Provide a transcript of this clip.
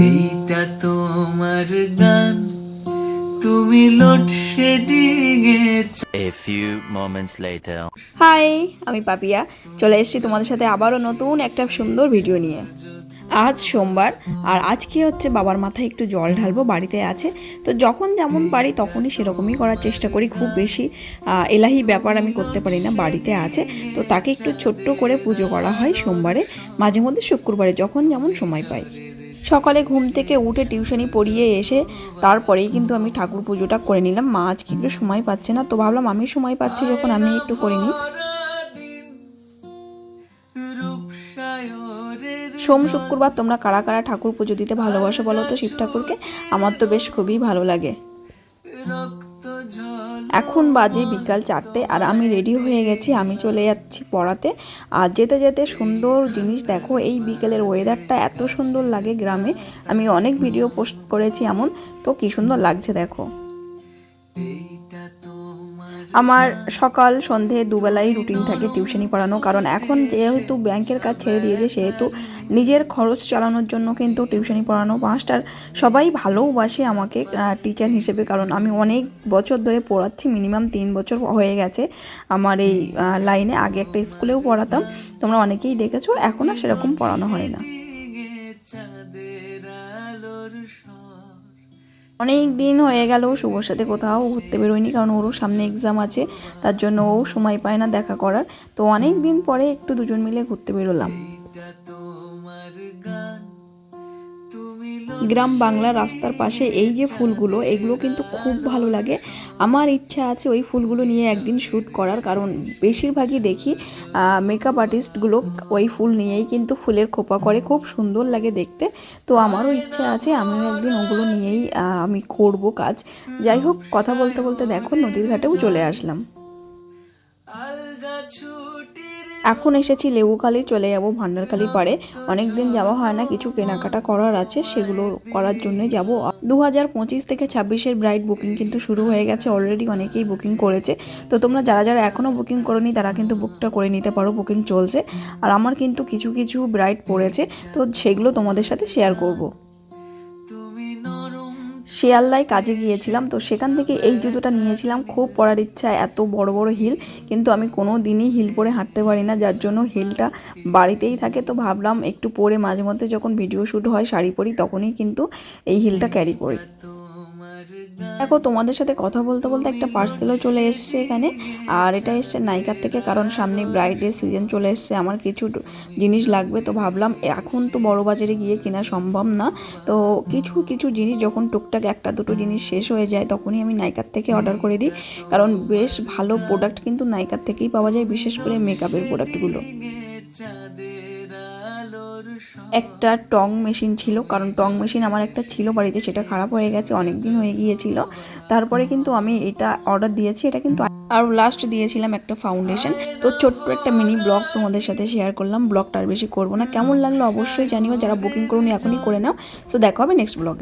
এইটা তোমার গান, তুমি লোডশেডিং এ। A few moments later. Hi, আমি পাপিয়া চলে এসেছি তোমাদের সাথে আবারও নতুন একটা সুন্দর ভিডিও নিয়ে। আজ সোমবার আর আজকে হচ্ছে বাবার মাথায় একটু জল ঢালবো, বাড়িতে আছে তো যখন যেমন পারি তখনই সেরকমই করার চেষ্টা করি। খুব বেশি এলাহি ব্যাপার আমি করতে পারি না, বাড়িতে আছে তো তাকে একটু ছোট্ট করে পুজো করা হয় সোমবারে, মাঝে মধ্যে শুক্রবারে যখন যেমন সময় পাই। সকালে ঘুম থেকে উঠে টিউশনি পড়িয়ে এসে তারপরেই কিন্তু আমি ঠাকুর পুজোটা করে নিলাম। মা আজকে একটু সময় পাচ্ছে না তো ভাবলাম আমি সময় পাচ্ছি যখন আমি একটু করে নিই। সোম শুক্রবার তোমরা কারা কারা ঠাকুর পুজো দিতে ভালোবাসো বলো তো শিব ঠাকুরকে? আমার তো বেশ খুবই ভালো লাগে। এখন বাজে বিকাল 4টে আর আমি রেডি হয়ে গেছি, আমি চলে যাচ্ছি পড়াতে। আর যেতে যেতে সুন্দর জিনিস দেখো, এই বিকেলের ওয়েদারটা এত সুন্দর লাগে গ্রামে। আমি অনেক ভিডিও পোস্ট করেছি এমন, তো কি সুন্দর লাগছে দেখো। আমার সকাল সন্ধে দুবেলাই রুটিন থাকে টিউশনি পড়ানো, কারণ এখন যেহেতু ব্যাংকের কাজ ছেড়ে দিয়েছে সেহেতু নিজের খরচ চালানোর জন্য কিন্তু টিউশনি পড়ানো। মাস্টার সবাই ভালোবাসে আমাকে টিচার হিসেবে, কারণ আমি অনেক বছর ধরে পড়াচ্ছি, মিনিমাম 3 বছর হয়ে গেছে আমার এই লাইনে। আগে একটা স্কুলেও পড়াতাম, তোমরা অনেকেই দেখেছো, এখন আর সেরকম পড়ানো হয় না। অনেক দিন হয়ে গেল শুভর সাথে কোথাও ঘুরতে বেরোয়নি, কারণ ওরও সামনে এক্সাম আছে, তার জন্য ও সময় পায় না দেখা করার। তো অনেক দিন পরে একটু দুজন মিলে ঘুরতে বেরোলাম। গ্রাম বাংলা রাস্তার পাশে এই যে ফুলগুলো, এগুলো কিন্তু খুব ভালো লাগে। আমার ইচ্ছা আছে ওই ফুলগুলো নিয়ে একদিন শ্যুট করার, কারণ বেশিরভাগই দেখি মেকআপ আর্টিস্টগুলো ওই ফুল নিয়েই কিন্তু ফুলের খোপা করে, খুব সুন্দর লাগে দেখতে। তো আমারও ইচ্ছা আছে আমিও একদিন ওগুলো নিয়েই আমি করব কাজ। যাই হোক, কথা বলতে বলতে দেখো নদীর ঘাটেও চলে আসলাম। এখন এসেছি লেবুখালি, চলে যাব ভান্ডারখালি পাড়ে। অনেক দিন যাওয়া হয় না, কিছু কেনাকাটা করার আছে, সেগুলো করার জন্যই যাব। 2025 থেকে 26-এর ব্রাইড বুকিং কিন্তু শুরু হয়ে গেছে, অলরেডি অনেকেই বুকিং করেছে। তো তোমরা যারা যারা এখনও বুকিং করোনি তারা কিন্তু বুকটা করে নিতে পারো, বুকিং চলছে। আর আমার কিন্তু কিছু কিছু ব্রাইড পড়েছে, তো সেগুলো তোমাদের সাথে শেয়ার করব। শিয়ালদায় কাজে গিয়েছিলাম, তো সেখান থেকে এই জুতোটা নিয়েছিলাম, খুব পরার ইচ্ছা, এত বড় বড় হিল, কিন্তু আমি কোনো দিনই হিল পরে হাঁটতে পারি না, যার জন্য হিলটা বাড়িতেই থাকে। তো ভাবলাম একটু পরে মাঝে মধ্যে যখন ভিডিও শ্যুট হয় শাড়ি পরি, তখনই কিন্তু এই হিলটা ক্যারি করি। দেখো তোমাদের সাথে কথা বলতে বলতে একটা পার্সেলও চলে এসছে এখানে, আর এটা এসছে নাইকার থেকে, কারণ সামনে ব্রাইডের সিজন চলে এসছে, আমার কিছু জিনিস লাগবে। তো ভাবলাম এখন তো বড় বাজারে গিয়ে কেনা সম্ভব না, তো কিছু কিছু জিনিস যখন টুকটাক একটা দুটো জিনিস শেষ হয়ে যায় তখনই আমি নাইকার থেকে অর্ডার করে দিই, কারণ বেশ ভালো প্রোডাক্ট কিন্তু নাইকার থেকেই পাওয়া যায়, বিশেষ করে মেকআপের প্রোডাক্টগুলো। একটা টং মেশিন ছিল, কারণ টং মেশিন আমার একটা ছিল বাড়িতে, সেটা খারাপ হয়ে গেছে, অনেক দিন হয়ে গিয়েছিল। তারপরে কিন্তু আমি এটা অর্ডার দিয়েছি, এটা কিন্তু আর লাস্ট দিয়েছিলাম একটা ফাউন্ডেশন। তো ছোট্ট একটা মিনি ব্লগ তোমাদের সাথে শেয়ার করলাম, ব্লগটা আর বেশি করবো না। কেমন লাগলো অবশ্যই জানিও, যারা বুকিং করুন এখনই করে নাও। সো দেখা হবে নেক্সট ব্লগে।